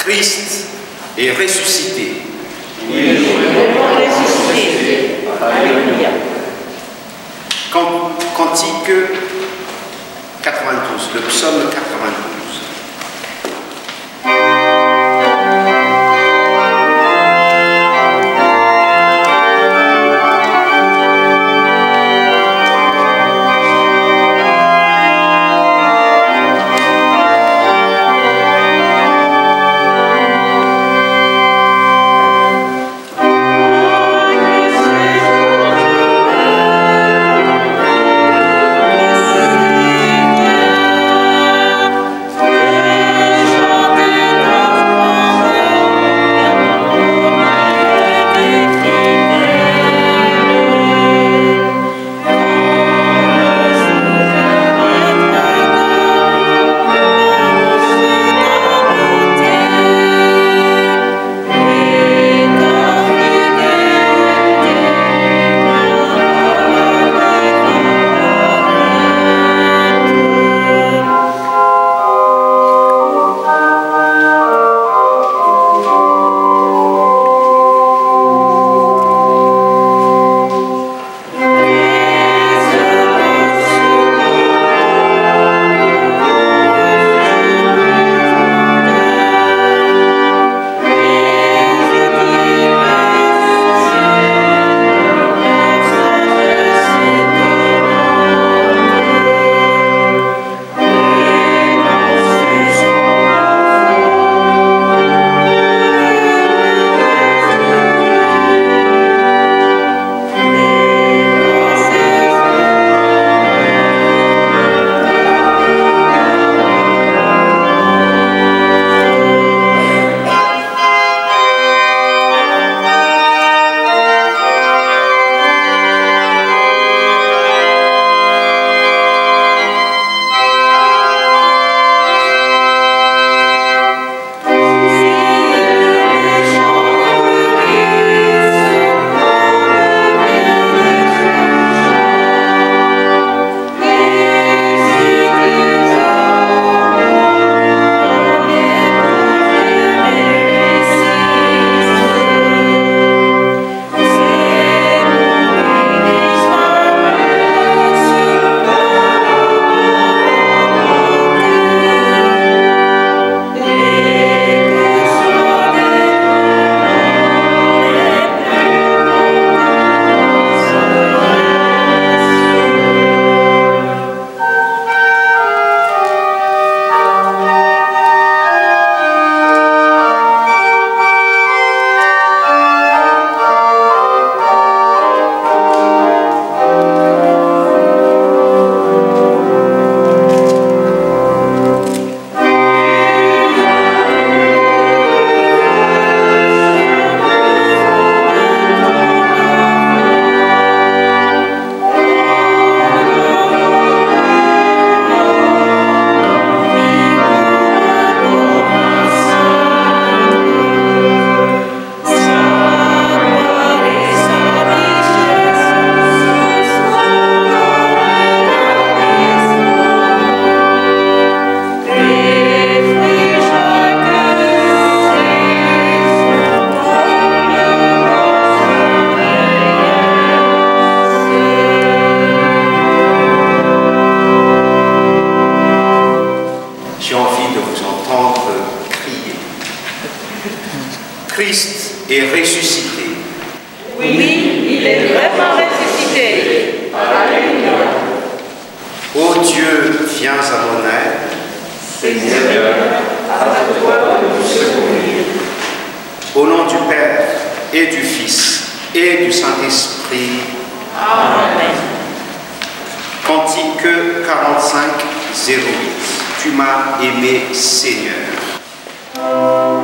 Christ est ressuscité. Il est vraiment ressuscité. Alléluia. Cantique 92, le psaume 92. Christ est ressuscité. Oui, il est vraiment ressuscité. Alléluia. Ô Dieu, viens à mon aide. Seigneur, à toi de nous secourir. Au nom du Père et du Fils et du Saint-Esprit. Amen. Cantique 45-08. Tu m'as aimé, Seigneur. Amen.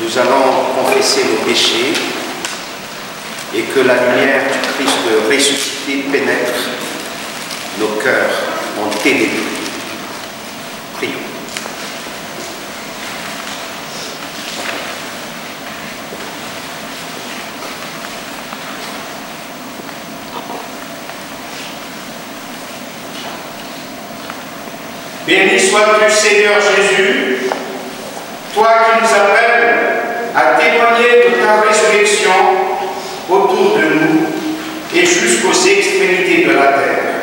nous allons confesser nos péchés et que la lumière du Christ ressuscité pénètre nos cœurs en ténébreux. Prions. Béni sois-tu, Seigneur Jésus, toi qui nous appelles à témoigner de ta résurrection autour de nous et jusqu'aux extrémités de la terre.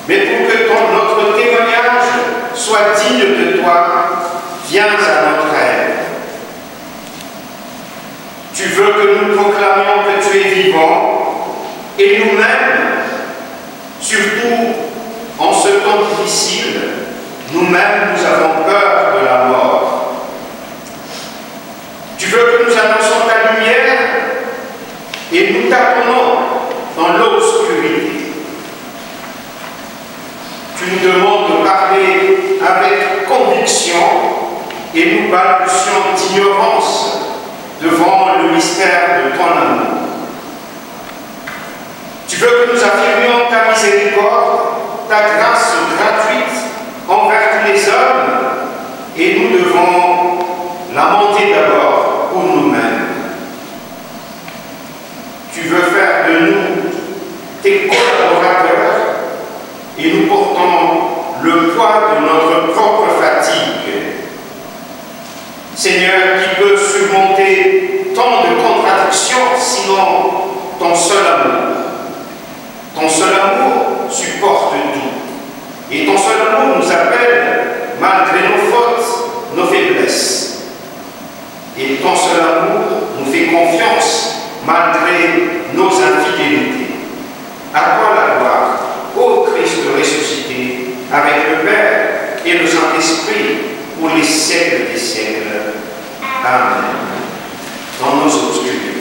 Mais pour que notre témoignage soit digne de toi, viens à notre aide. Tu veux que nous proclamions que tu es vivant et nous-mêmes, surtout en ce temps difficile, nous-mêmes, nous avons peur de la mort. Tu veux que nous annoncions ta lumière et nous t'appelons dans l'obscurité. Tu nous demandes de parler avec conviction et nous balbutions d'ignorance devant le mystère de ton amour. Tu veux que nous affirmions ta miséricorde, ta grâce gratuite envers tous les hommes, et nous devons lamenter d'abord pour nous-mêmes. Tu veux faire de nous tes collaborateurs et nous portons le poids de notre propre fatigue. Seigneur, qui peut surmonter tant de contradictions, sinon ton seul amour? Ton seul amour supporte tout. Et ton seul amour nous appelle, malgré nos fautes, nos faiblesses. Et ton seul amour nous fait confiance, malgré nos infidélités. À toi la gloire, ô Christ ressuscité, avec le Père et le Saint-Esprit, pour les siècles des siècles. Amen. Dans nos obscurités.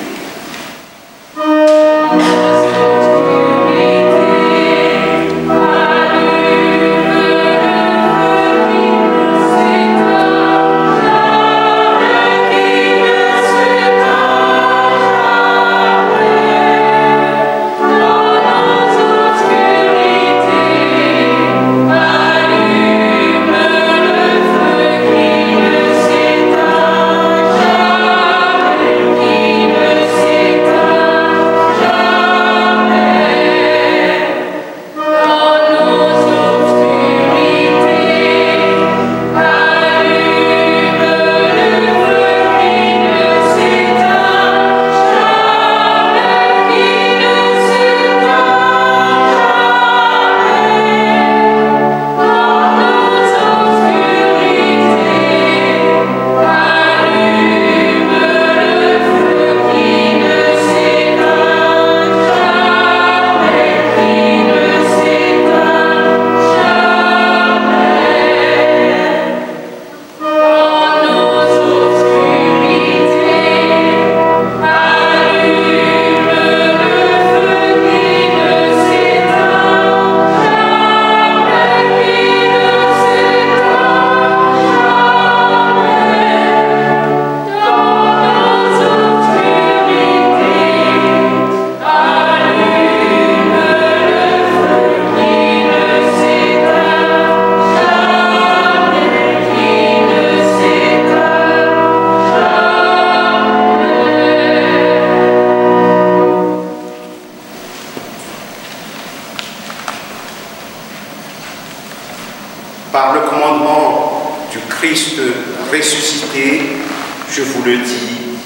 Par le commandement du Christ ressuscité, je vous le dis,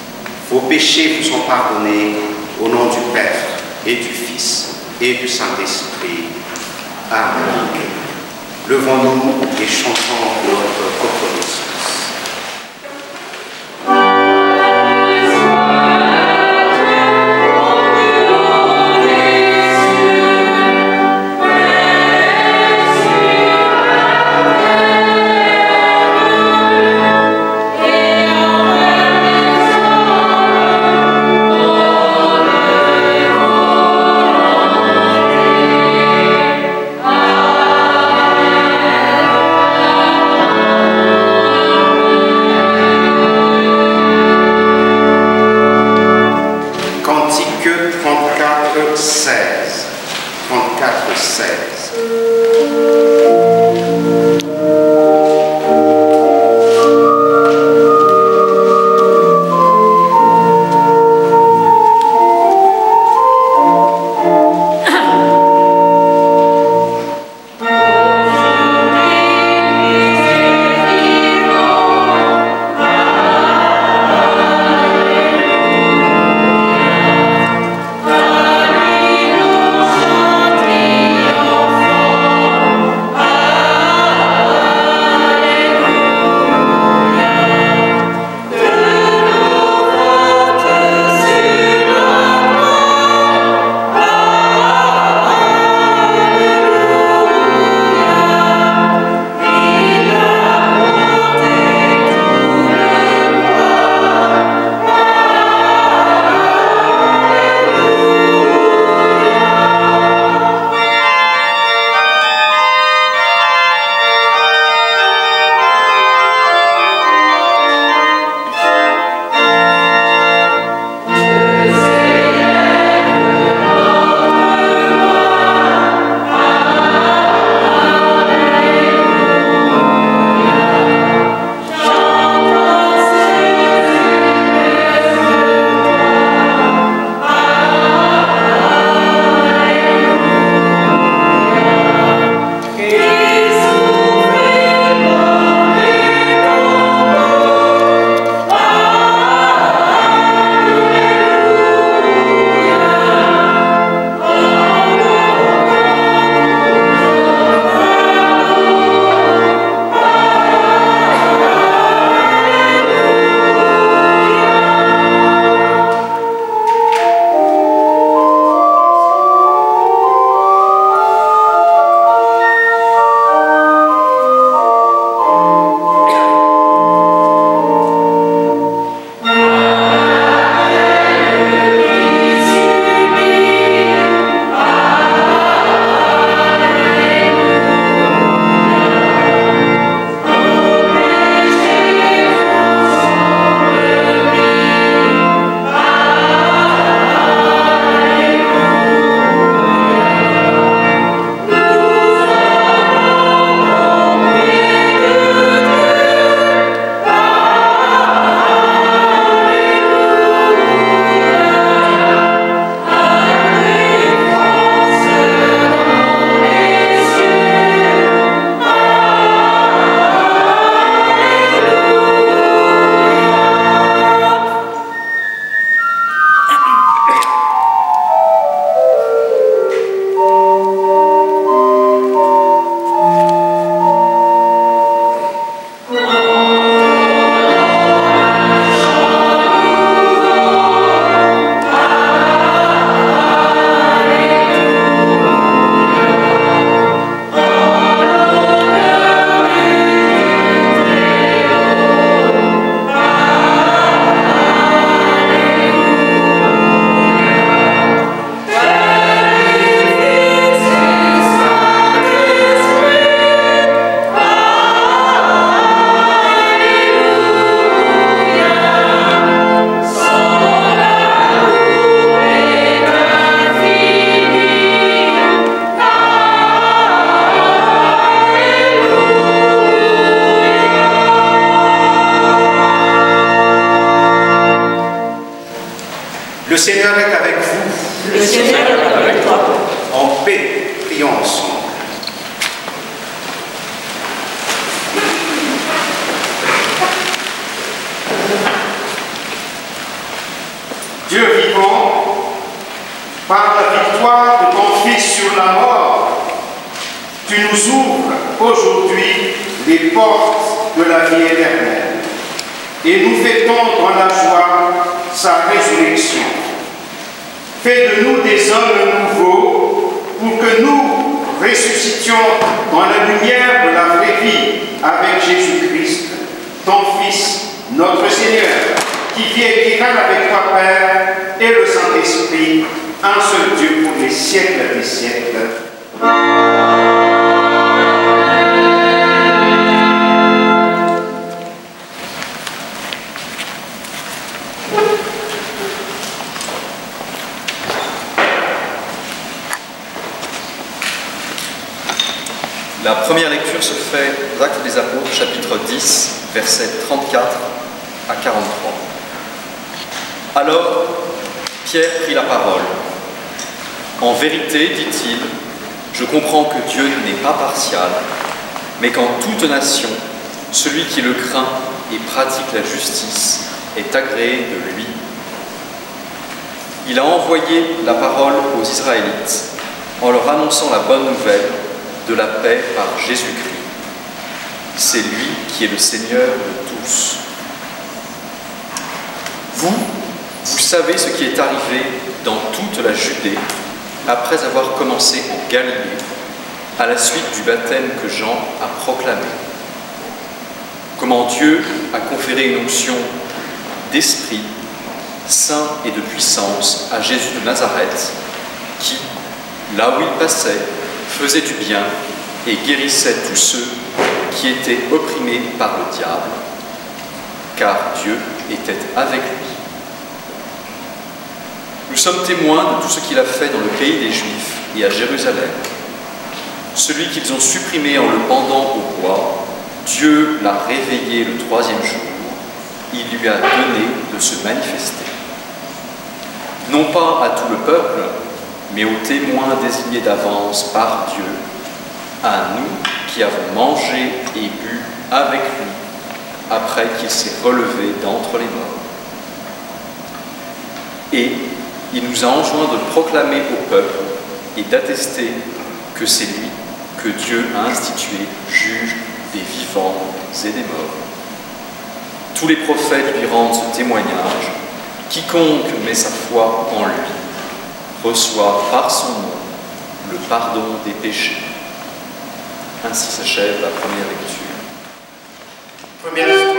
vos péchés vous sont pardonnés au nom du Père et du Fils et du Saint-Esprit. Amen. Levons-nous et chantons notre reconnaissance. Amen. Le Seigneur est avec vous. Le Seigneur est avec toi. En paix, prions ensemble. Dieu vivant, par la victoire de ton Fils sur la mort, tu nous ouvres aujourd'hui les portes de la vie éternelle et nous fêtons dans la joie sa résurrection. Fais de nous des hommes nouveaux pour que nous ressuscitions dans la lumière de la vraie vie avec Jésus-Christ, ton Fils, notre Seigneur, qui vit et qui règne avec toi, Père, et le Saint-Esprit, un seul Dieu pour les siècles des siècles. La première lecture se fait aux Actes des Apôtres, chapitre 10, versets 34 à 43. Alors, Pierre prit la parole. En vérité, dit-il, je comprends que Dieu n'est pas partial, mais qu'en toute nation, celui qui le craint et pratique la justice est agréé de lui. Il a envoyé la parole aux Israélites en leur annonçant la bonne nouvelle de la paix par Jésus-Christ. C'est lui qui est le Seigneur de tous. Vous savez ce qui est arrivé dans toute la Judée après avoir commencé en Galilée, à la suite du baptême que Jean a proclamé. Comment Dieu a conféré une onction d'esprit, saint et de puissance à Jésus de Nazareth, qui, là où il passait, faisait du bien et guérissait tous ceux qui étaient opprimés par le diable, car Dieu était avec lui. Nous sommes témoins de tout ce qu'il a fait dans le pays des Juifs et à Jérusalem. Celui qu'ils ont supprimé en le pendant au bois, Dieu l'a réveillé le troisième jour. Il lui a donné de se manifester. Non pas à tout le peuple, mais aux témoins désignés d'avance par Dieu, à nous qui avons mangé et bu avec lui après qu'il s'est relevé d'entre les morts. Et il nous a enjoint de proclamer au peuple et d'attester que c'est lui que Dieu a institué juge des vivants et des morts. Tous les prophètes lui rendent ce témoignage. Quiconque met sa foi en lui reçoit par son nom le pardon des péchés. Ainsi s'achève la première lecture. Première strophe.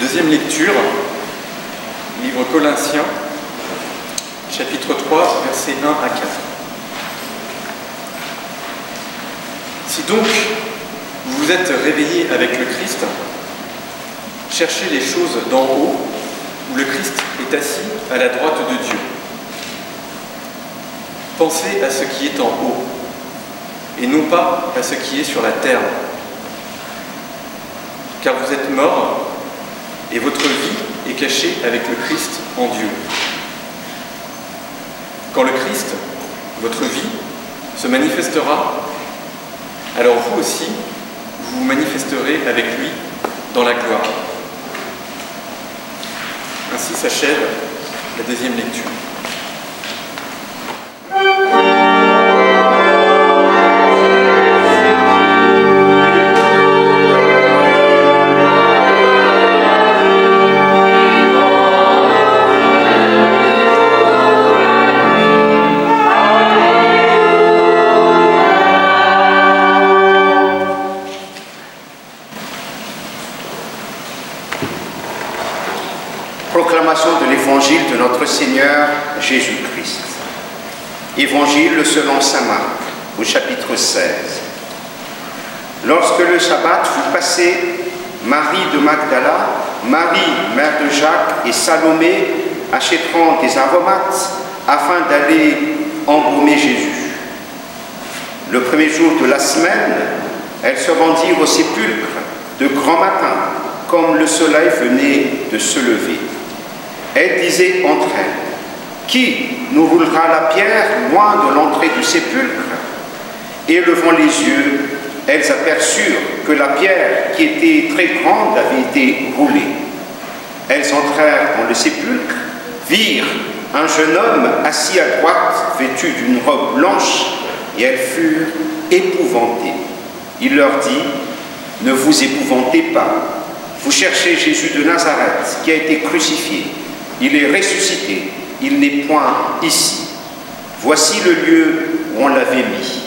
Deuxième lecture, livre Colossiens, chapitre 3, versets 1 à 4. Si donc vous vous êtes réveillés avec le Christ, cherchez les choses d'en haut, où le Christ est assis à la droite de Dieu. Pensez à ce qui est en haut, et non pas à ce qui est sur la terre. Car vous êtes morts, et votre vie est cachée avec le Christ en Dieu. Quand le Christ, votre vie, se manifestera, alors vous aussi, vous vous manifesterez avec lui dans la gloire. Ainsi s'achève la deuxième lecture. Proclamation de l'évangile de notre Seigneur Jésus-Christ. Évangile selon saint Marc, au chapitre 16. Lorsque le sabbat fut passé, Marie de Magdala, Marie, mère de Jacques, et Salomé achèteront des aromates afin d'aller embaumer Jésus. Le premier jour de la semaine, elles se rendirent au sépulcre de grand matin, comme le soleil venait de se lever. Elles disaient entre elles: qui nous roulera la pierre loin de l'entrée du sépulcre? Et levant les yeux, elles aperçurent que la pierre, qui était très grande, avait été roulée. Elles entrèrent dans le sépulcre, virent un jeune homme assis à droite, vêtu d'une robe blanche, et elles furent épouvantées. Il leur dit: ne vous épouvantez pas. Vous cherchez Jésus de Nazareth, qui a été crucifié. Il est ressuscité. Il n'est point ici. Voici le lieu où on l'avait mis.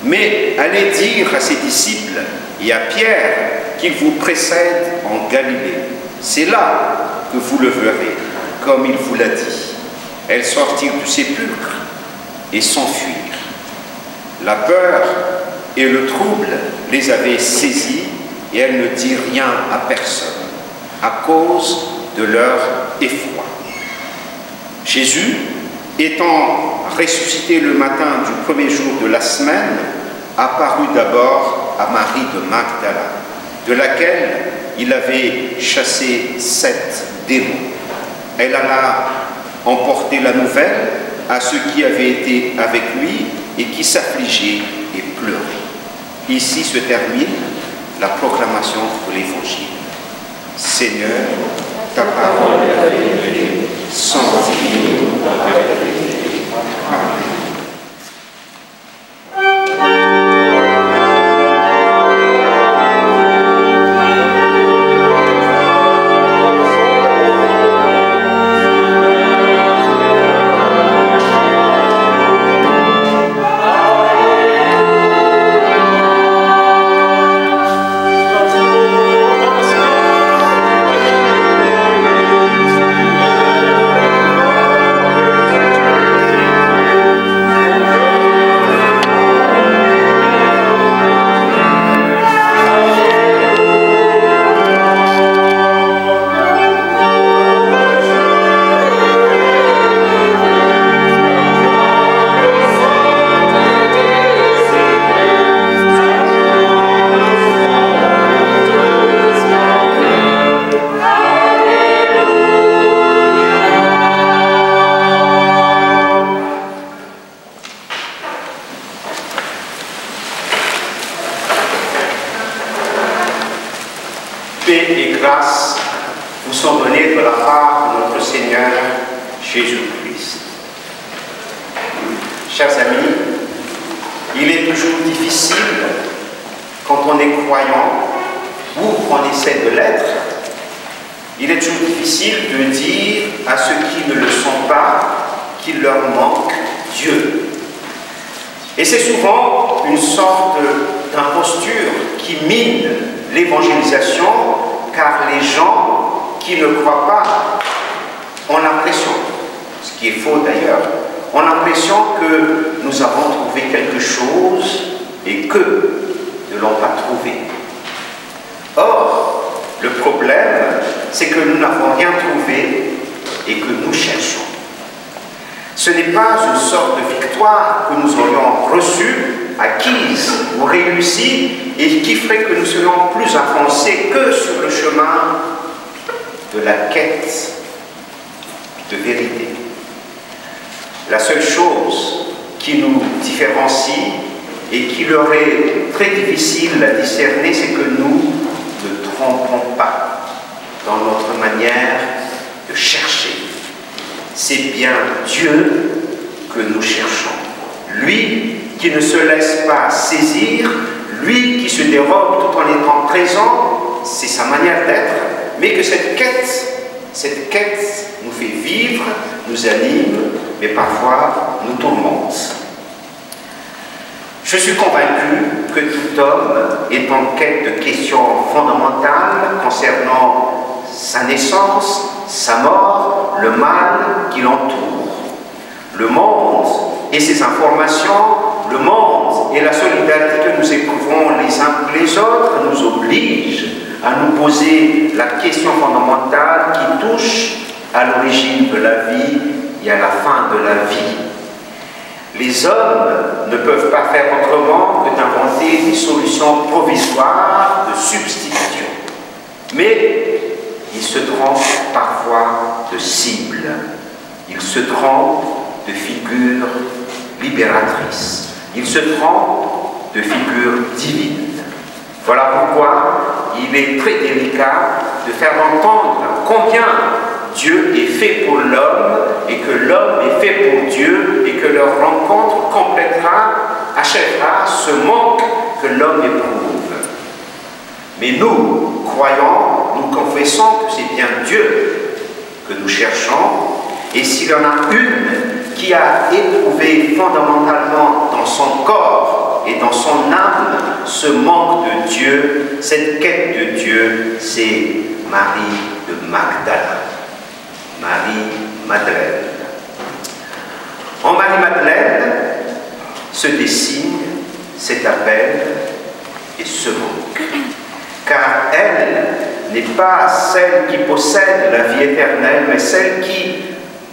Mais allez dire à ses disciples et à Pierre qu'il vous précède en Galilée. C'est là que vous le verrez, comme il vous l'a dit. Elles sortirent du sépulcre et s'enfuirent. La peur et le trouble les avaient saisies et elles ne dirent rien à personne à cause de leur effroi. Jésus, étant ressuscité le matin du premier jour de la semaine, apparut d'abord à Marie de Magdala, de laquelle il avait chassé 7 démons. Elle alla emporter la nouvelle à ceux qui avaient été avec lui et qui s'affligeaient et pleuraient. Ici se termine la proclamation de l'Évangile. Seigneur, ta parole est la vérité, sanctifie-nous par la vérité. Amen. Paix et grâce vous sont données de la part de notre Seigneur Jésus-Christ. Chers amis, il est toujours difficile, quand on est croyant ou on essaie de l'être, il est toujours difficile de dire à ceux qui ne le sont pas qu'il leur manque Dieu. Et c'est souvent une sorte d'imposture qui mine l'évangélisation, car les gens qui ne croient pas ont l'impression, ce qui est faux d'ailleurs, ont l'impression que nous avons trouvé quelque chose et qu'eux ne l'ont pas trouvé. Or, le problème, c'est que nous n'avons rien trouvé et que nous cherchons. Ce n'est pas une sorte de victoire que nous aurions reçue, acquise ou réussie, et qui ferait que nous serions plus avancés que sur le chemin de la quête de vérité. La seule chose qui nous différencie et qui leur est très difficile à discerner, c'est que nous ne trompons pas dans notre manière de chercher. C'est bien Dieu que nous cherchons. Lui qui ne se laisse pas saisir, lui qui se dérobe tout en étant présent, c'est sa manière d'être, mais que cette quête nous fait vivre, nous anime, mais parfois nous tourmente. Je suis convaincu que tout homme est en quête de questions fondamentales concernant sa naissance, sa mort, le mal qui l'entoure. Le monde et ces informations, le monde et la solidarité que nous éprouvons les uns pour les autres nous obligent à nous poser la question fondamentale qui touche à l'origine de la vie et à la fin de la vie. Les hommes ne peuvent pas faire autrement que d'inventer des solutions provisoires de substitution. Mais ils se trompent parfois de cible. Ils se trompent de figure libératrice. Ils se trompent de figure divine. Voilà pourquoi il est très délicat de faire entendre combien Dieu est fait pour l'homme et que l'homme est fait pour Dieu et que leur rencontre achèvera ce manque que l'homme éprouve. Mais nous, croyants, nous confessons que c'est bien Dieu que nous cherchons, et s'il y en a une qui a éprouvé fondamentalement dans son corps et dans son âme ce manque de Dieu, cette quête de Dieu, c'est Marie de Magdala. Marie-Madeleine. En Marie-Madeleine se dessine cet appel et ce manque. Car elle n'est pas celle qui possède la vie éternelle, mais celle qui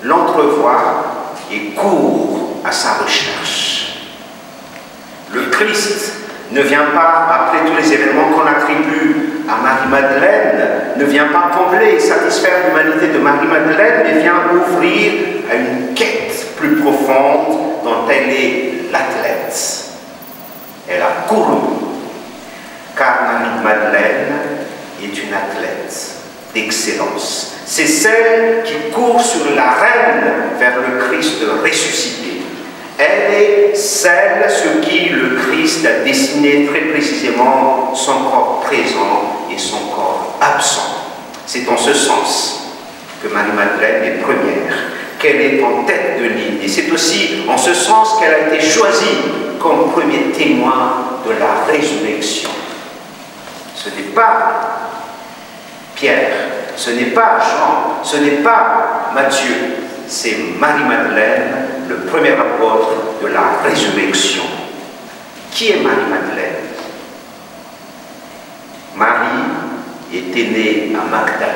l'entrevoit et court à sa recherche. Le Christ ne vient pas, après tous les événements qu'on attribue à Marie-Madeleine, ne vient pas combler et satisfaire l'humanité de Marie-Madeleine, mais vient ouvrir à une quête plus profonde dont elle est l'athlète. Elle a couru, car Marie-Madeleine est une athlète d'excellence. C'est celle qui court sur l'arène vers le Christ ressuscité. Elle est celle sur qui le Christ a dessiné très précisément son corps présent et son corps absent. C'est en ce sens que Marie-Madeleine est première, qu'elle est en tête de ligne. Et c'est aussi en ce sens qu'elle a été choisie comme premier témoin de la résurrection. Ce n'est pas Pierre, ce n'est pas Jean, ce n'est pas Matthieu, c'est Marie-Madeleine, le premier apôtre de la résurrection. Qui est Marie-Madeleine? Marie était née à Magdala,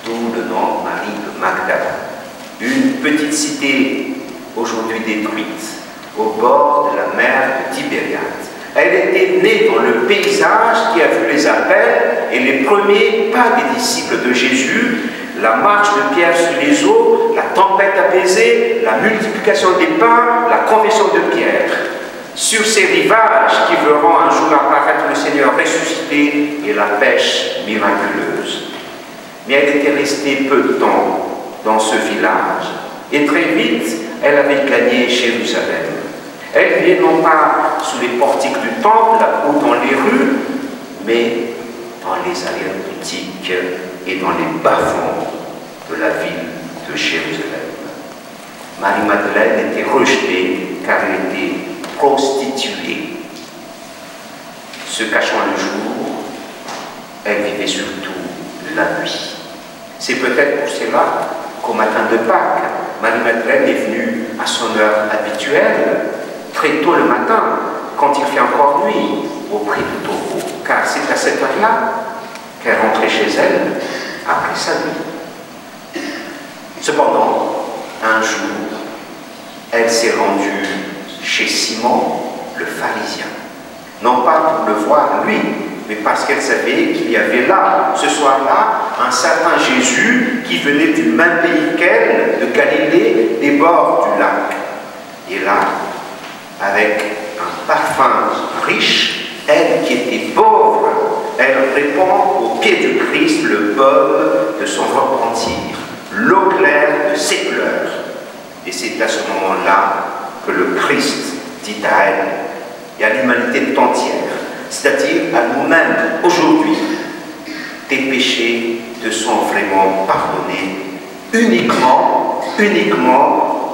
d'où le nom Marie de Magdala, une petite cité aujourd'hui détruite, au bord de la mer de Tibériade. Elle était née dans le paysage qui a vu les appels et les premiers pas des disciples de Jésus, la marche de Pierre sur les eaux, la tempête apaisée, la multiplication des pains, la confession de Pierre. Sur ces rivages qui verront un jour apparaître le Seigneur ressuscité et la pêche miraculeuse. Mais elle était restée peu de temps dans ce village et très vite, elle avait gagné Jérusalem. Elle vivait non pas sous les portiques du temple ou dans les rues, mais dans les arrière-boutiques et dans les bas-fonds de la ville de Jérusalem. Marie-Madeleine était rejetée car elle était prostituée. Se cachant le jour, elle vivait surtout la nuit. C'est peut-être pour cela qu'au matin de Pâques, Marie-Madeleine est venue à son heure habituelle, très tôt le matin, quand il fait encore nuit, auprès du taureau, car c'est à cette heure-là qu'elle rentrait chez elle après sa nuit. Cependant, un jour, elle s'est rendue chez Simon, le pharisien. Non pas pour le voir lui, mais parce qu'elle savait qu'il y avait là, ce soir-là, un certain Jésus qui venait du même pays qu'elle, de Galilée, des bords du lac. Et là, avec un parfum riche, elle qui était pauvre, elle répand au pied du Christ le baume de son repentir, l'eau claire de ses pleurs. Et c'est à ce moment-là que le Christ dit à elle et à l'humanité tout entière, c'est-à-dire à nous-mêmes aujourd'hui, tes péchés te sont vraiment pardonnés uniquement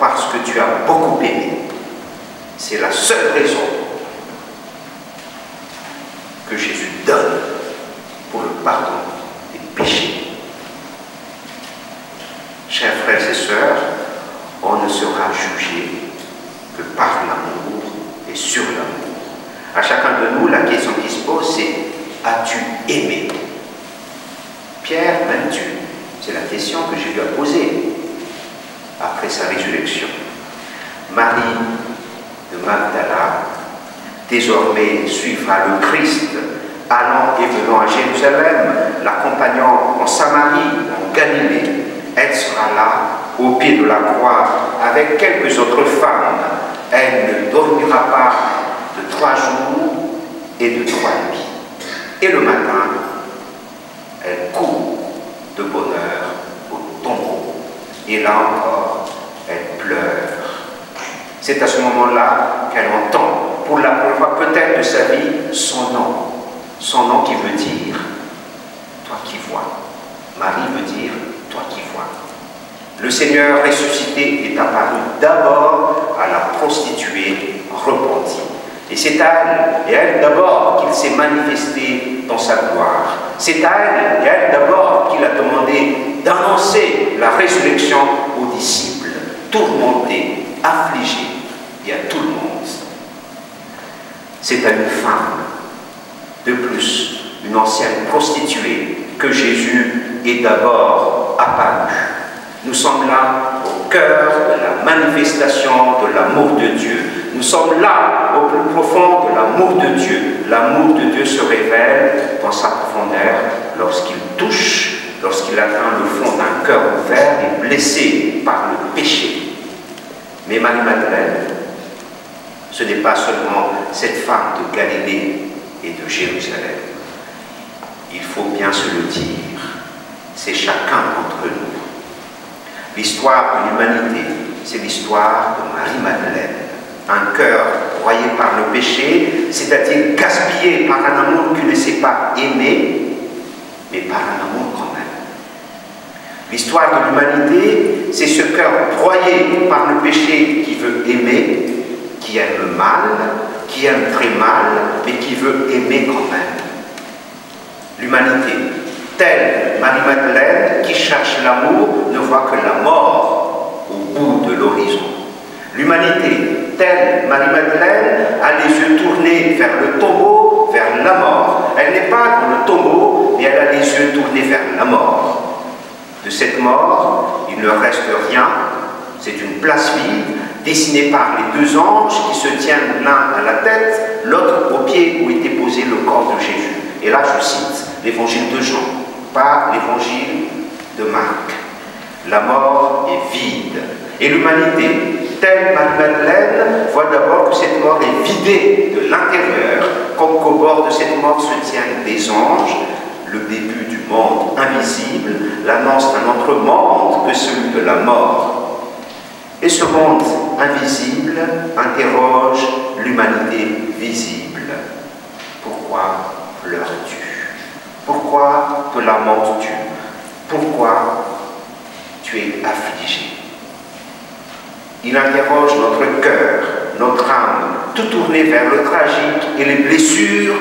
parce que tu as beaucoup aimé. C'est la seule raison que Jésus donne pour le pardon des péchés. Chers frères et sœurs, on ne sera jugé que par l'amour et sur l'amour. À chacun de nous, la question qui se pose, c'est « As-tu aimé ?» Pierre, m'aimes-tu? C'est la question que j'ai lui poser après sa résurrection. Marie de Magdala, désormais suivra le Christ, allant et venant à Jérusalem, l'accompagnant en Samarie, en Galilée. Elle sera là, au pied de la croix, avec quelques autres femmes. Elle ne dormira pas de 3 jours et de 3 nuits. Et le matin, elle court de bonheur au tombeau. Et là encore, elle pleure. C'est à ce moment-là qu'elle entend, pour la première fois peut-être de sa vie, son nom qui veut dire « toi qui vois ». Marie veut dire « toi qui vois ». Le Seigneur ressuscité est apparu d'abord à la prostituée repentie. Et c'est à elle, et à elle d'abord, qu'il s'est manifesté dans sa gloire. C'est à elle, et à elle d'abord, qu'il a demandé d'annoncer la résurrection aux disciples, tourmentés, affligés, et à tout le monde. C'est à une femme, de plus, une ancienne prostituée, que Jésus est d'abord apparu. Nous sommes là au cœur de la manifestation de l'amour de Dieu. Nous sommes là au plus profond de l'amour de Dieu. L'amour de Dieu se révèle dans sa profondeur lorsqu'il touche, lorsqu'il atteint le fond d'un cœur ouvert et blessé par le péché. Mais Marie-Madeleine, ce n'est pas seulement cette femme de Galilée et de Jérusalem. Il faut bien se le dire, c'est chacun d'entre nous. L'histoire de l'humanité, c'est l'histoire de Marie-Madeleine. Un cœur broyé par le péché, c'est-à-dire gaspillé par un amour qui ne sait pas aimer, mais par un amour quand même. L'histoire de l'humanité, c'est ce cœur broyé par le péché qui veut aimer, qui aime mal, qui aime très mal, mais qui veut aimer quand même. L'humanité, telle Marie-Madeleine qui cherche l'amour, ne voit que la mort au bout de l'horizon. L'humanité, telle Marie-Madeleine, a les yeux tournés vers le tombeau, vers la mort. Elle n'est pas dans le tombeau, mais elle a les yeux tournés vers la mort. De cette mort, il ne reste rien, c'est une place vide, dessinée par les 2 anges qui se tiennent l'un à la tête, l'autre au pied où était posé le corps de Jésus. Et là, je cite l'évangile de Jean, pas l'évangile de Marc. La mort est vide. Et l'humanité, telle Marie-Madeleine, voit d'abord que cette mort est vidée de l'intérieur, comme qu'au bord de cette mort se tiennent des anges, le début du monde invisible, l'annonce d'un autre monde que celui de la mort. Et ce monde invisible interroge l'humanité visible. Pourquoi pleures-tu? Pourquoi te lamentes-tu? Pourquoi tu es affligé? Il interroge notre cœur, notre âme, tout tourné vers le tragique et les blessures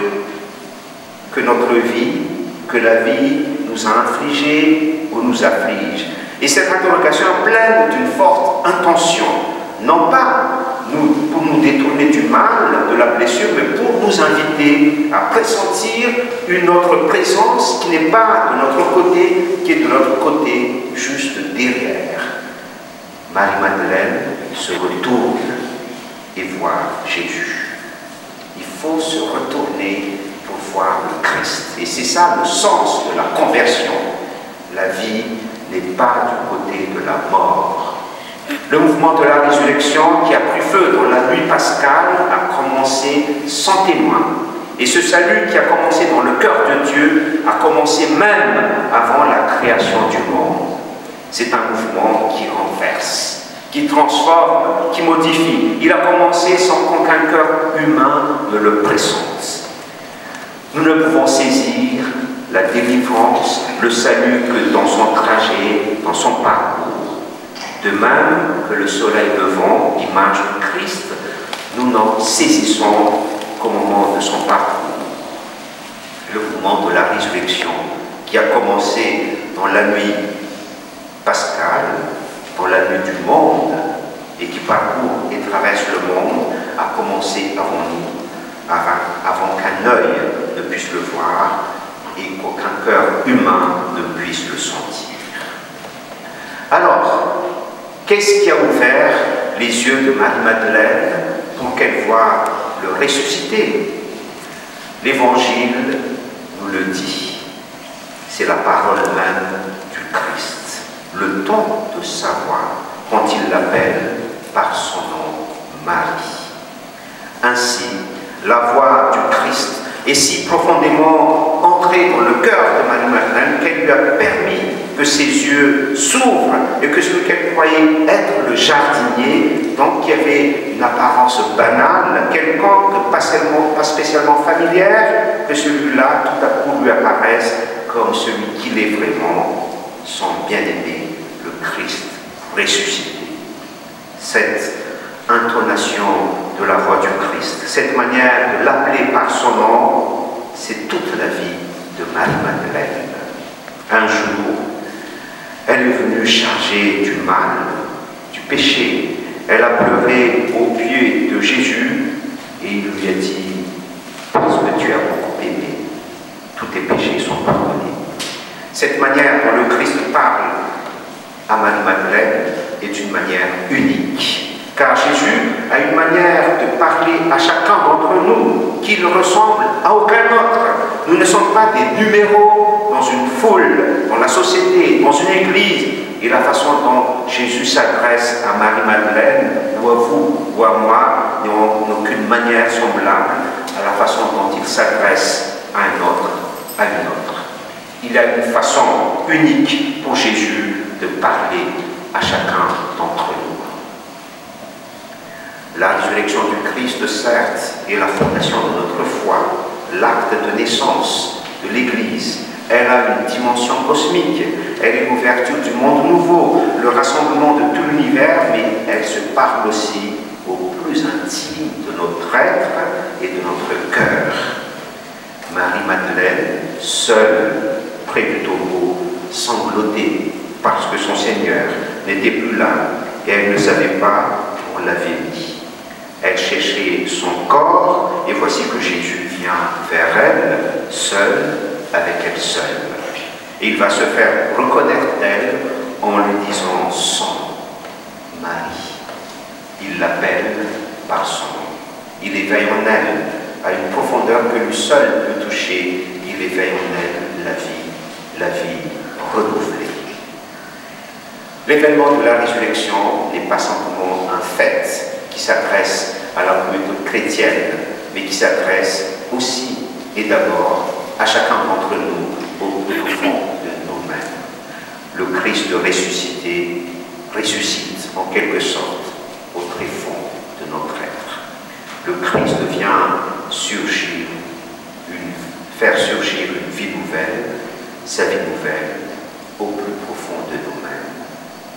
que notre vie, que la vie nous a infligées ou nous afflige. Et cette interrogation est pleine d'une forte intention, non pas pour nous détourner du mal, de la blessure, mais pour nous inviter à pressentir une autre présence qui n'est pas de notre côté, qui est de notre côté, juste derrière. Marie-Madeleine se retourne et voit Jésus. Il faut se retourner pour voir le Christ. Et c'est ça le sens de la conversion. La vie n'est pas du côté de la mort. Le mouvement de la résurrection qui a pris feu dans la nuit pascale a commencé sans témoin. Et ce salut qui a commencé dans le cœur de Dieu a commencé même avant la création du monde. C'est un mouvement qui renverse, qui transforme, qui modifie. Il a commencé sans qu'aucun cœur humain ne le pressente. Nous ne pouvons saisir la délivrance, le salut que dans son trajet, dans son parcours. De même que le soleil levant, image du Christ, nous n'en saisissons qu'au moment de son parcours. Le mouvement de la résurrection qui a commencé dans la nuit pascale, dans la nuit du monde, et qui parcourt traverse le monde a commencé avant nous, avant qu'un œil ne puisse le voir et qu'aucun cœur humain ne puisse le sentir. Alors, qu'est-ce qui a ouvert les yeux de Marie-Madeleine pour qu'elle voie le ressuscité? L'Évangile nous le dit. C'est la parole même du Christ. Le temps de savoir quand il l'appelle par son nom Marie. Ainsi, la voix du Christ est si profondément entrée dans le cœur de Marie-Madeleine qu'elle lui a permis que ses yeux s'ouvrent et que celui qu'elle croyait être le jardinier, donc qui avait une apparence banale, quelconque, pas spécialement familière, que celui-là tout à coup lui apparaisse comme celui qu'il est vraiment, son bien-aimé, le Christ ressuscité. Cette intonation de la voix du Christ, cette manière de l'appeler par son nom, c'est toute la vie de Marie-Madeleine. Un jour, elle est venue chargée du mal, du péché. Elle a pleuré aux pieds de Jésus et il lui a dit « Parce que tu as beaucoup aimé, tous tes péchés sont pardonnés. » Cette manière dont le Christ parle à Marie-Madeleine est une manière unique. Car Jésus a une manière de parler à chacun d'entre nous qui ne ressemble à aucun autre. Nous ne sommes pas des numéros dans une foule, dans la société, dans une église. Et la façon dont Jésus s'adresse à Marie-Madeleine, ou à vous, ou à moi, n'a aucune manière semblable à la façon dont il s'adresse à un autre, à une autre. Il a une façon unique pour Jésus de parler à chacun d'entre nous. La résurrection du Christ, certes, est la fondation de notre foi, l'acte de naissance de l'Église. Elle a une dimension cosmique, elle est l'ouverture du monde nouveau, le rassemblement de tout l'univers, mais elle se parle aussi au plus intime de notre être et de notre cœur. Marie-Madeleine, seule près du tombeau, sanglotée parce que son Seigneur n'était plus là et elle ne savait pas où on l'avait mis. Elle cherchait son corps et voici que Jésus vient vers elle, seule, avec elle seule. Et il va se faire reconnaître d'elle en lui disant son Marie. Il l'appelle par son nom. Il éveille en elle à une profondeur que lui seul peut toucher. Il éveille en elle la vie renouvelée. L'événement de la résurrection n'est pas simplement un fait qui s'adresse à la communauté chrétienne, mais qui s'adresse aussi et d'abord à chacun d'entre nous au plus fond de nous-mêmes. Le Christ ressuscité ressuscite en quelque sorte au très fond de notre être. Le Christ vient faire surgir une vie nouvelle, sa vie nouvelle, au plus profond de nous-mêmes.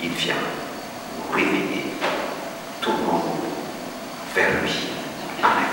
Il vient nous réveiller, tournons-nous vers lui. Amen.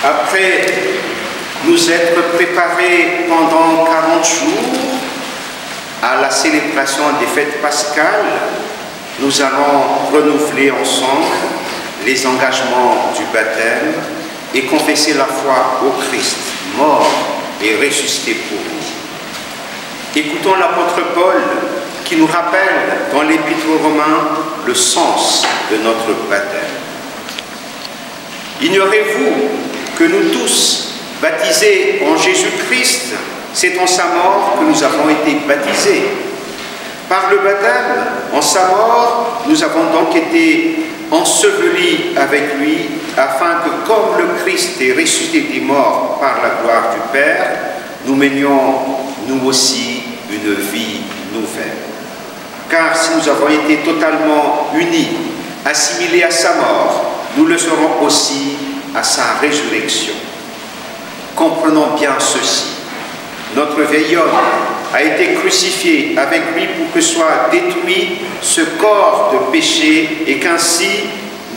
Après nous être préparés pendant 40 jours à la célébration des fêtes pascales, nous allons renouveler ensemble les engagements du baptême et confesser la foi au Christ, mort et ressuscité pour nous. Écoutons l'apôtre Paul qui nous rappelle dans l'Épître aux Romains le sens de notre baptême. Ignorez-vous que nous tous, baptisés en Jésus-Christ, c'est en sa mort que nous avons été baptisés. Par le baptême, en sa mort, nous avons donc été ensevelis avec lui, afin que, comme le Christ est ressuscité des morts par la gloire du Père, nous menions, nous aussi, une vie nouvelle. Car si nous avons été totalement unis, assimilés à sa mort, nous le serons aussi à sa résurrection. Comprenons bien ceci. Notre vieil homme a été crucifié avec lui pour que soit détruit ce corps de péché et qu'ainsi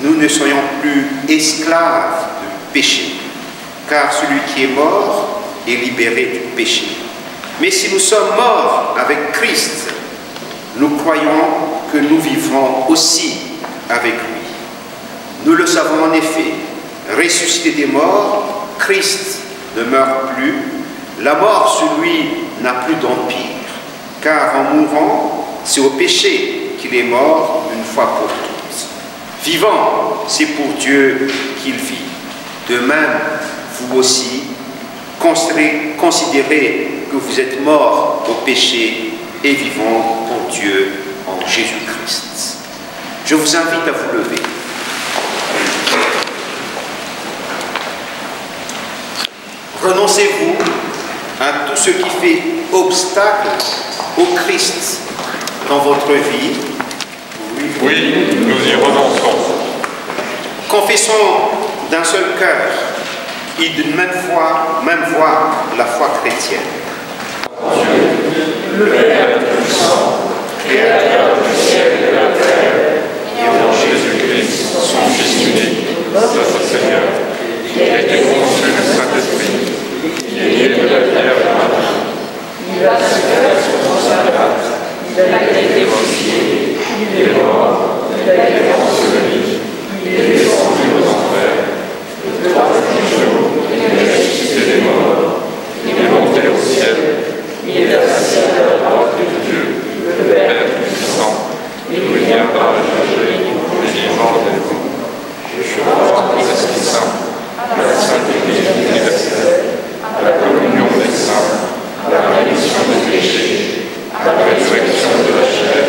nous ne soyons plus esclaves du péché. Car celui qui est mort est libéré du péché. Mais si nous sommes morts avec Christ, nous croyons que nous vivrons aussi avec lui. Nous le savons en effet, ressuscité des morts, Christ ne meurt plus, la mort sur lui n'a plus d'empire, car en mourant, c'est au péché qu'il est mort une fois pour toutes. Vivant, c'est pour Dieu qu'il vit. De même, vous aussi, considérez que vous êtes morts au péché et vivants pour Dieu en Jésus-Christ. Je vous invite à vous lever. Renoncez-vous à tout ce qui fait obstacle au Christ dans votre vie. Oui, nous y renonçons. Confessons d'un seul cœur et d'une même voix la foi chrétienne. Dieu, le Père Tout-Puissant, Créateur du ciel et de la terre, et en Jésus-Christ, son Fils unique, notre Seigneur, qui a été conçu du Saint-Esprit, qui est né de la Vierge Marie. Il a souffert sur Ponce Pilate, il a été crucifié, il est mort, il a été enseveli, il est descendu aux enfers. Le troisième jour, il est ressuscité des morts, il est monté au ciel, il est assis à la droite de Dieu, le Père Tout-Puissant, et il viendra juger les vivants et les morts. Je crois en l'Esprit Saint, à la Sainte Église universelle, à la communion des saints, à la rémission des péchés, à la résurrection de la chair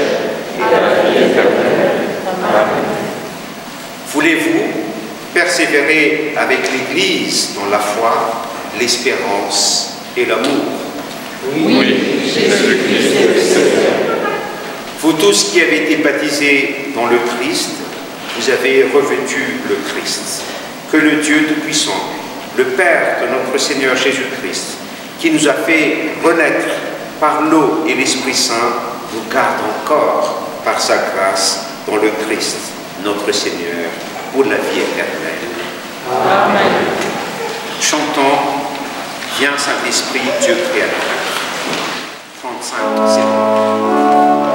et à la vie éternelle. Amen. Voulez-vous persévérer avec l'Église dans la foi, l'espérance et l'amour? Oui, Jésus-Christ est le Seigneur. Vous tous qui avez été baptisés dans le Christ, vous avez revêtu le Christ. Que le Dieu Tout-Puissant, le Père de notre Seigneur Jésus-Christ, qui nous a fait renaître par l'eau et l'Esprit Saint, nous garde encore par sa grâce dans le Christ, notre Seigneur, pour la vie éternelle. Amen. Chantons, viens Saint-Esprit, Dieu Créateur. 35, c'est bon. Amen.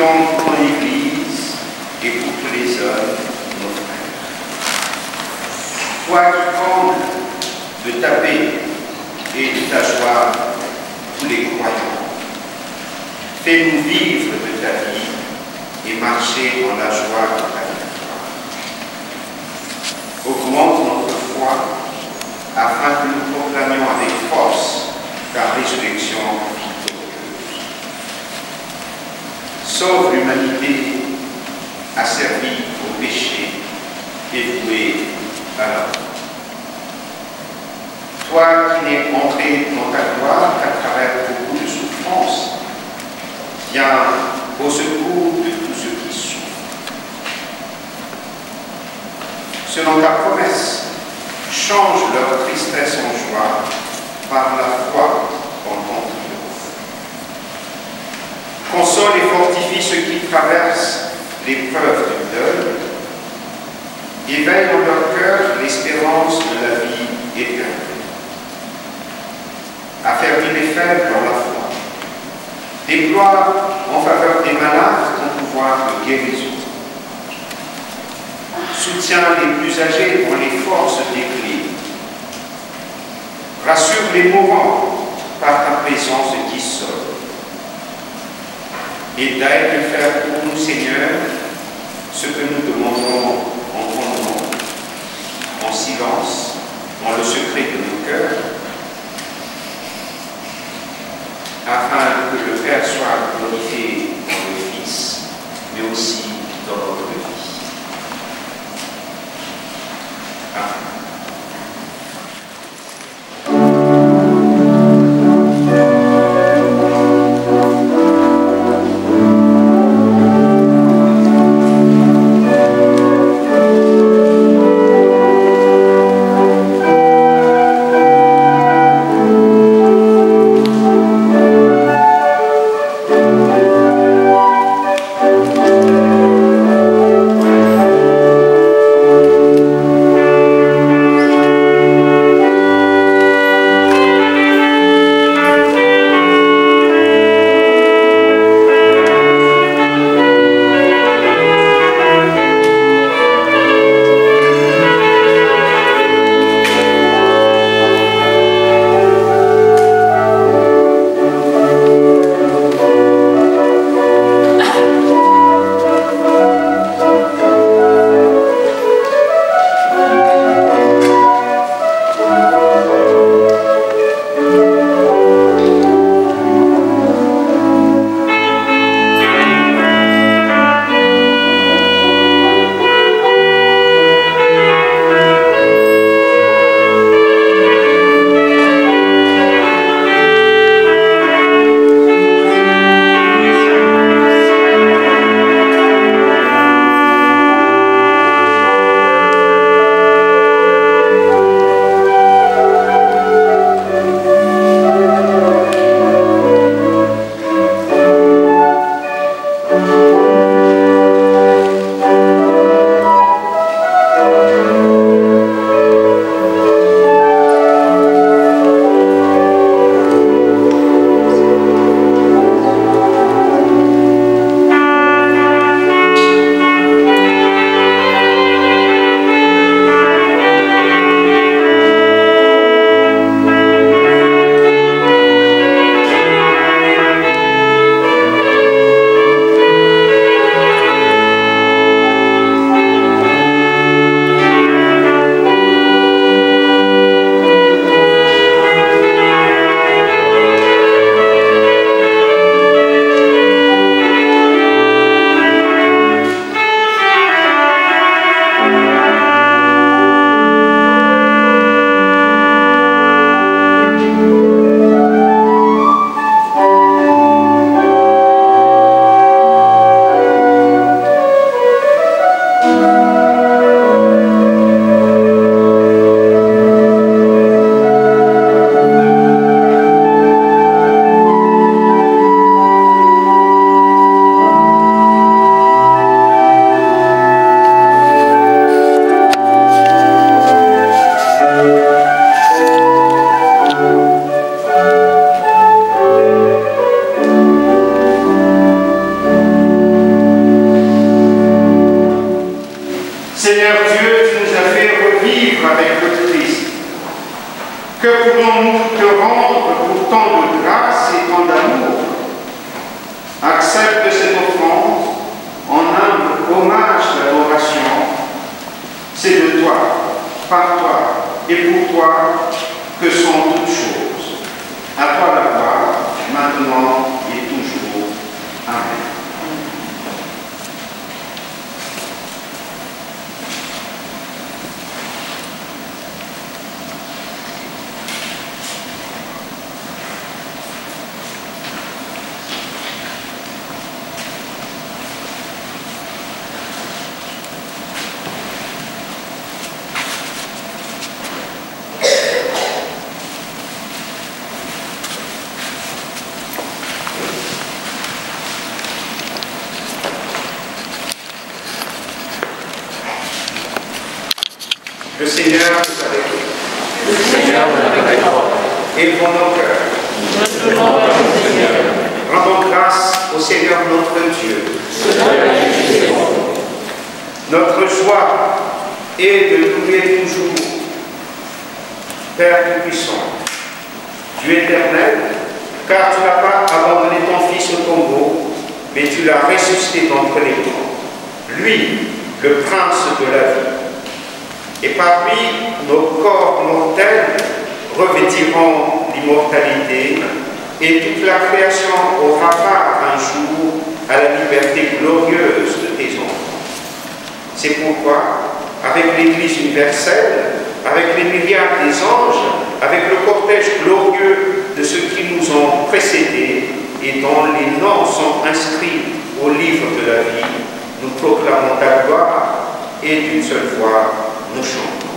demande pour l'Église et pour tous les hommes, nos frères. Toi qui combles de ta paix et de ta joie tous les croyants, fais-nous vivre de ta vie et marcher dans la joie de ta victoire. Augmente notre foi afin que nous proclamions avec force ta résurrection victorieuse. Sauve l'humanité asservie au péché et vouée à la mort. Toi qui n'es entré dans ta gloire qu'à travers beaucoup de souffrances, viens au secours de tous ceux qui souffrent. Selon ta promesse, change leur tristesse en joie par la foi en ton triomphe. Console et fortifie ceux qui traversent l'épreuve du deuil. Éveille dans leur cœur l'espérance de la vie éternelle. Affermis les faibles dans la foi. Déploie en faveur des malades ton pouvoir de guérison. Soutiens les plus âgés dans les forces d'équilibre. Rassure les mourants par ta présence qui sauve. Et d'aide de faire pour nous, Seigneur, ce que nous demandons en ton nom, en silence, dans le secret de nos cœurs, afin que le Père soit glorifié dans le Fils, mais aussi dans notre vie. Amen. vivre avec le Christ. Que pourrons-nous te rendre pour tant de grâce et tant d'amour? Accepte cette offrande en humble hommage d'adoration. C'est de toi, par toi et pour toi que sont toutes choses. À toi la gloire, maintenant et toujours. Amen. Le Seigneur est avec vous. Le Seigneur est avec toi. Élevons nos cœurs. Rendons grâce au Seigneur notre Dieu. Notre joie est de louer toujours. Père Tout-Puissant, Dieu éternel, car tu n'as pas abandonné ton Fils au tombeau, mais tu l'as ressuscité d'entre les morts. Lui, le prince de la vie. Et par lui, nos corps mortels revêtiront l'immortalité et toute la création aura part un jour à la liberté glorieuse de tes enfants. C'est pourquoi, avec l'Église universelle, avec les milliards des anges, avec le cortège glorieux de ceux qui nous ont précédés et dont les noms sont inscrits au livre de la vie, nous proclamons ta gloire et d'une seule voix, nous chantons.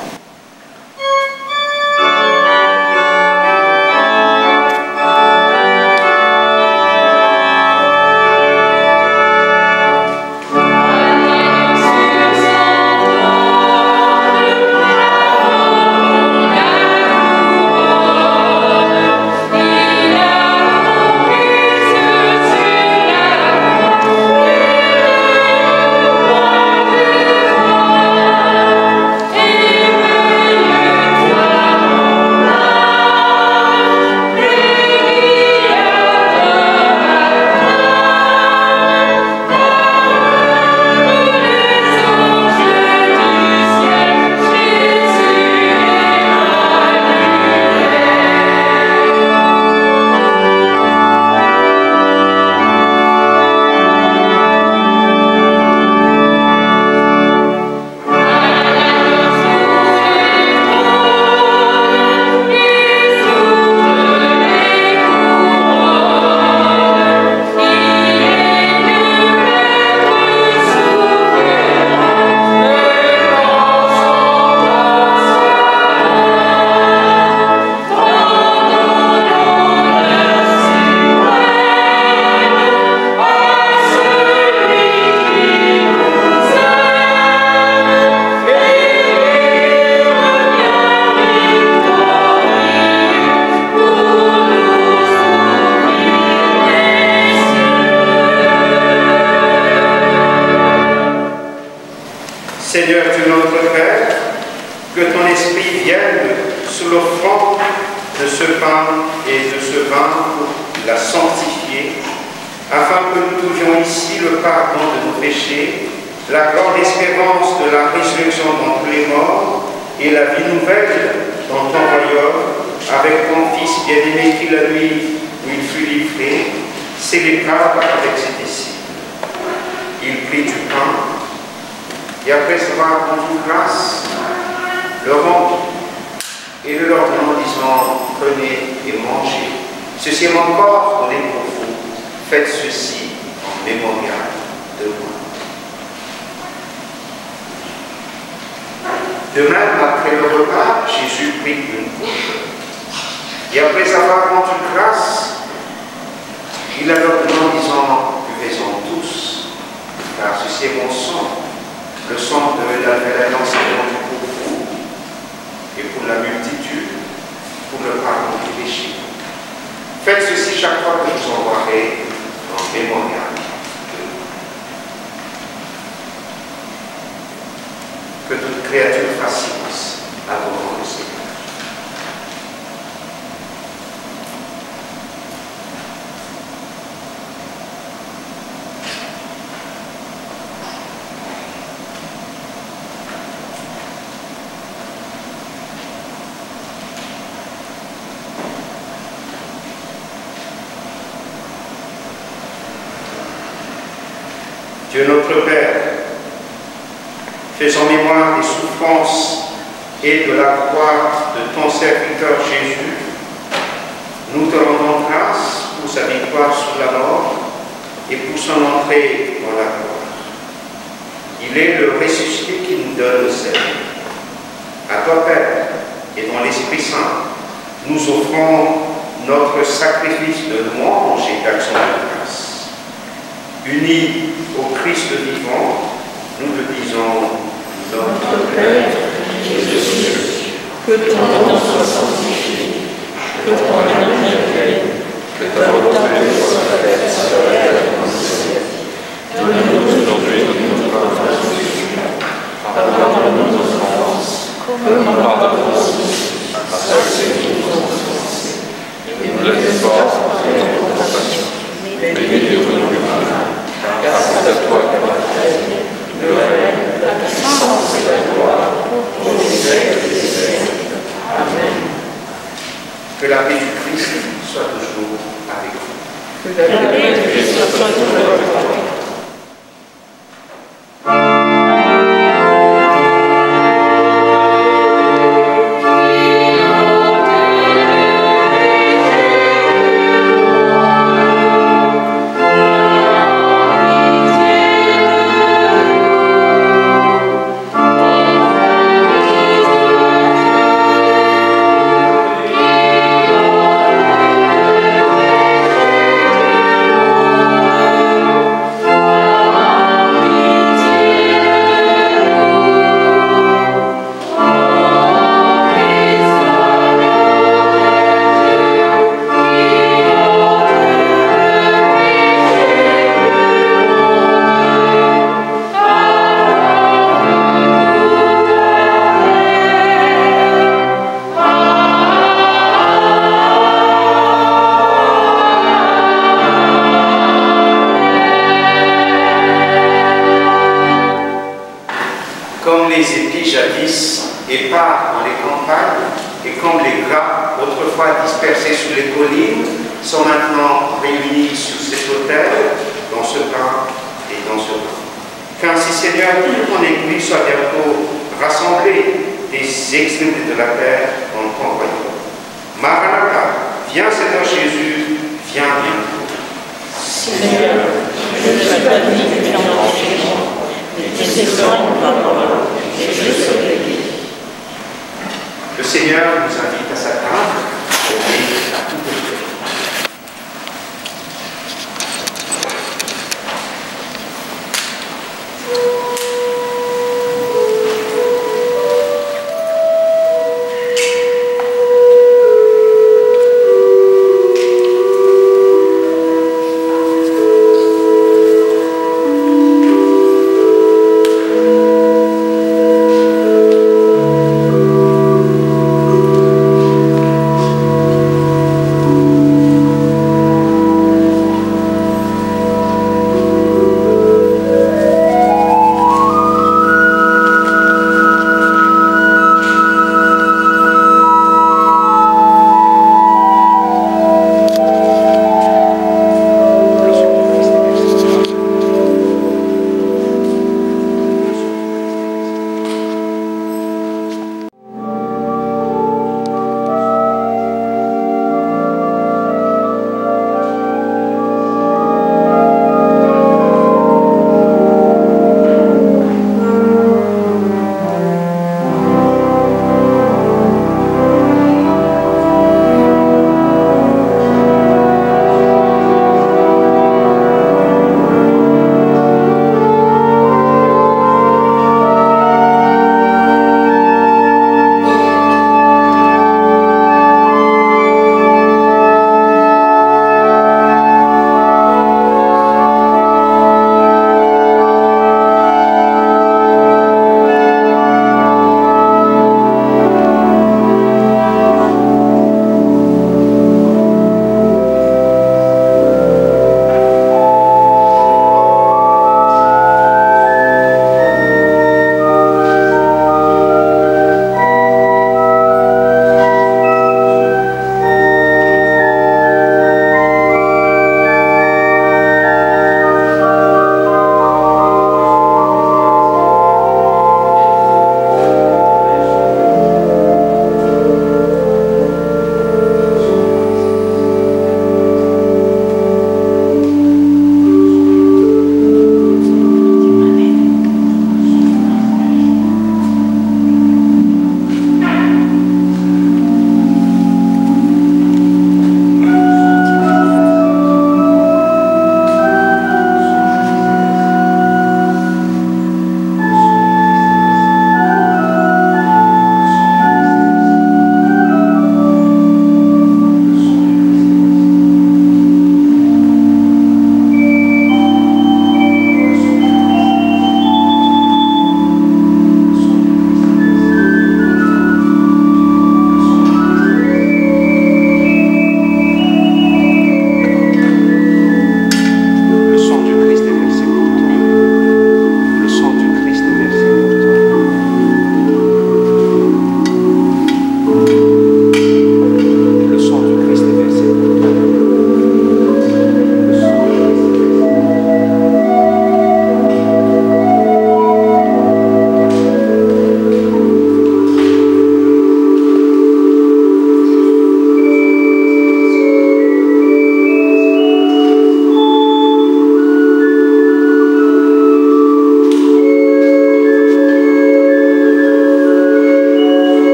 Seigneur Dieu notre Père, que ton esprit vienne sous l'offrande de ce pain et de ce vin pour la sanctifier, afin que nous trouvions ici le pardon de nos péchés, la grande espérance de la résurrection d'entre les morts et la vie nouvelle dans ton royaume, avec ton Fils bien-aimé qui la nuit où il fut livré, célébra avec ses disciples. Il prit du pain, et après avoir rendu grâce, le rendit et le leur donnant, disant, prenez et mangez. Ceci est mon corps donné pour vous. Faites ceci en mémorial de moi. De même, après le repas, Jésus prit une coupe. Et après avoir rendu grâce, il la leur donnant, disant, buvez-en tous, car ceci est mon sang. Le sang de la nouvelle alliance est rendu pour vous et pour la multitude, pour le pardon des péchés. Faites ceci chaque fois que je vous envoierai en mémorial de moi. Que toute créature fasse silence avant Dieu notre Père, faisons mémoire des souffrances et de la croix de ton serviteur Jésus, nous te rendons grâce pour sa victoire sur la mort et pour son entrée dans la gloire. Il est le ressuscité qui nous donne le salut. À toi, Père, et dans l'Esprit Saint, nous offrons notre sacrifice de louange et d'action de grâce. Unis au Christ vivant, nous te disons, notre Père, qui es aux cieux, que ton nom soit sanctifié, que ton règne vienne, que ta volonté soit faite sur la terre comme au ciel. Donne-nous aujourd'hui notre pain quotidien. Pardonne-nous nos offenses, comme nous pardonnons aussi à ceux qui nous ont offensés. Et ne nous laisse pas entrer en tentation, mais délivre-nous du mal. Car c'est à toi qu'est la règne, le règne, la puissance et la gloire, pour les siècles des siècles. Amen. Que la paix du Christ soit toujours avec vous. Que la paix du Christ soit toujours avec vous. Le Seigneur nous invite à sa table et à tout faire. Nous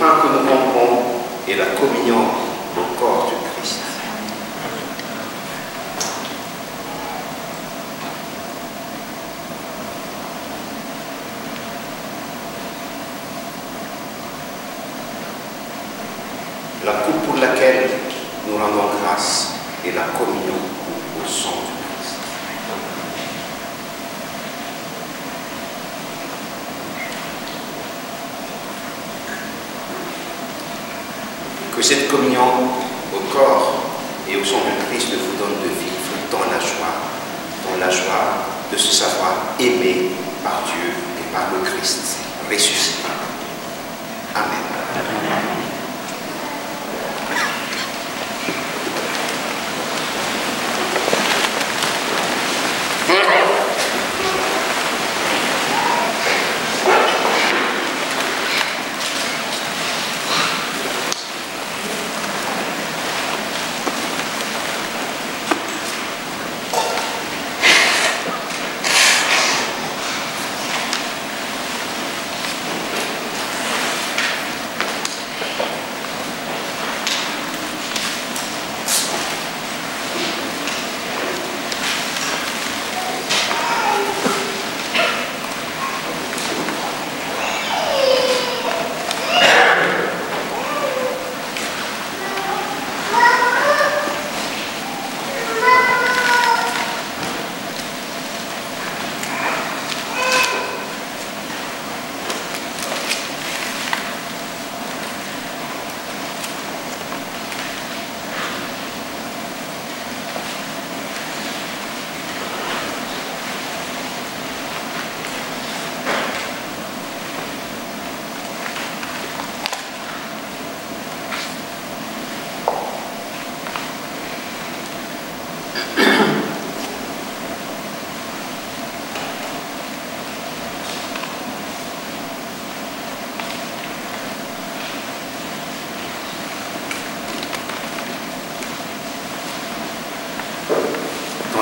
pain que nous mangeons est la communion au corps du Christ. La coupe pour laquelle nous rendons grâce est la communion au sang du Christ. Que cette communion au corps et au sang du Christ vous donne de vivre dans la joie de se savoir aimé par Dieu et par le Christ ressuscité. Amen.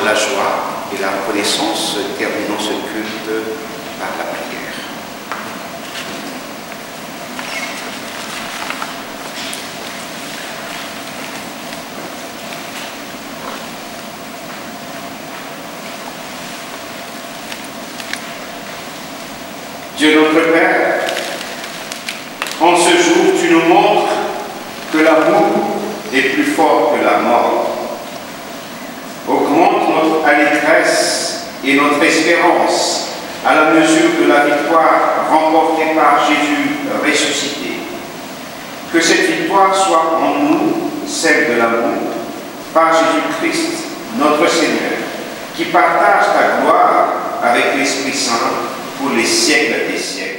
La joie et la reconnaissance, terminons ce culte par la prière. Dieu notre Père, en ce jour, tu nous montres que l'amour est plus fort que la mort. Augmente notre allégresse et notre espérance à la mesure de la victoire remportée par Jésus ressuscité. Que cette victoire soit en nous celle de l'amour par Jésus-Christ, notre Seigneur, qui partage ta gloire avec l'Esprit Saint pour les siècles des siècles.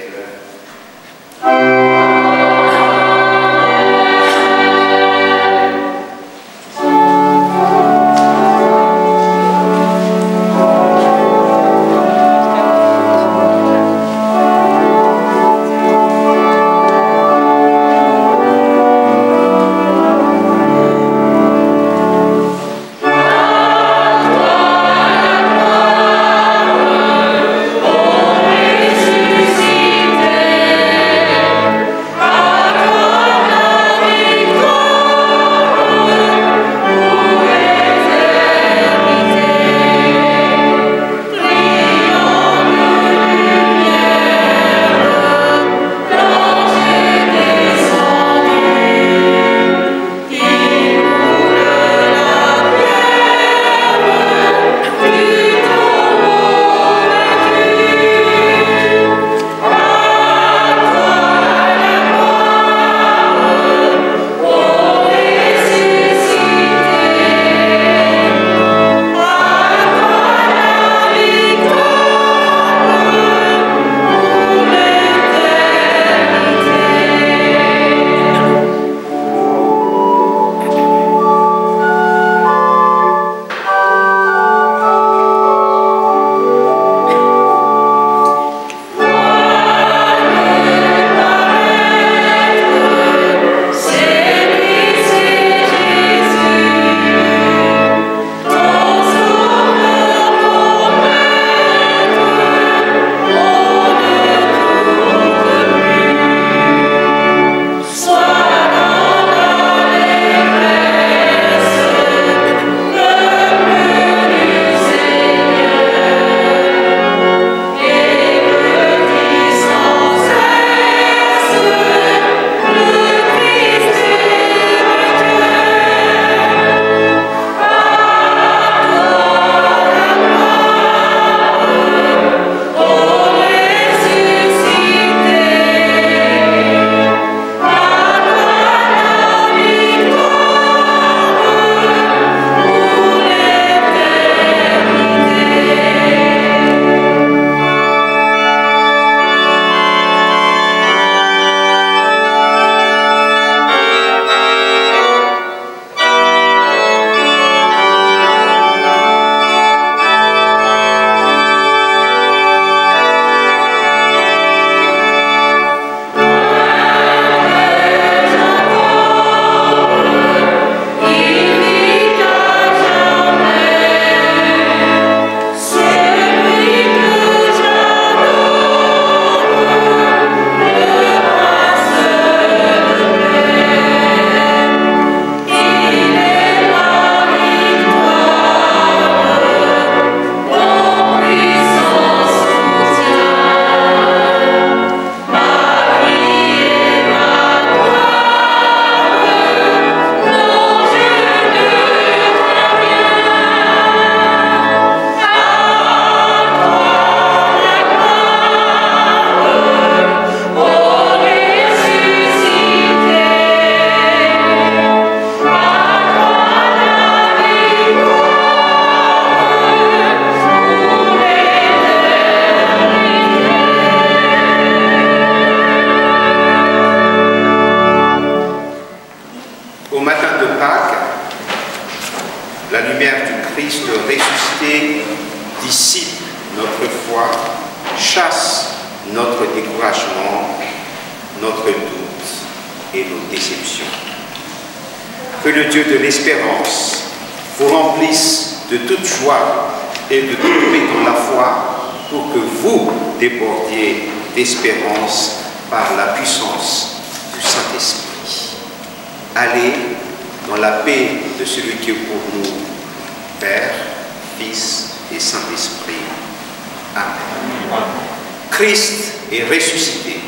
Christ ressuscité dissipe notre foi, chasse notre découragement, notre doute et nos déceptions. Que le Dieu de l'espérance vous remplisse de toute joie et de toute paix dans la foi pour que vous débordiez d'espérance par la puissance du Saint-Esprit. Allez dans la paix de celui qui est pour nous, Père, Fils et Saint-Esprit. Amen. Christ est ressuscité.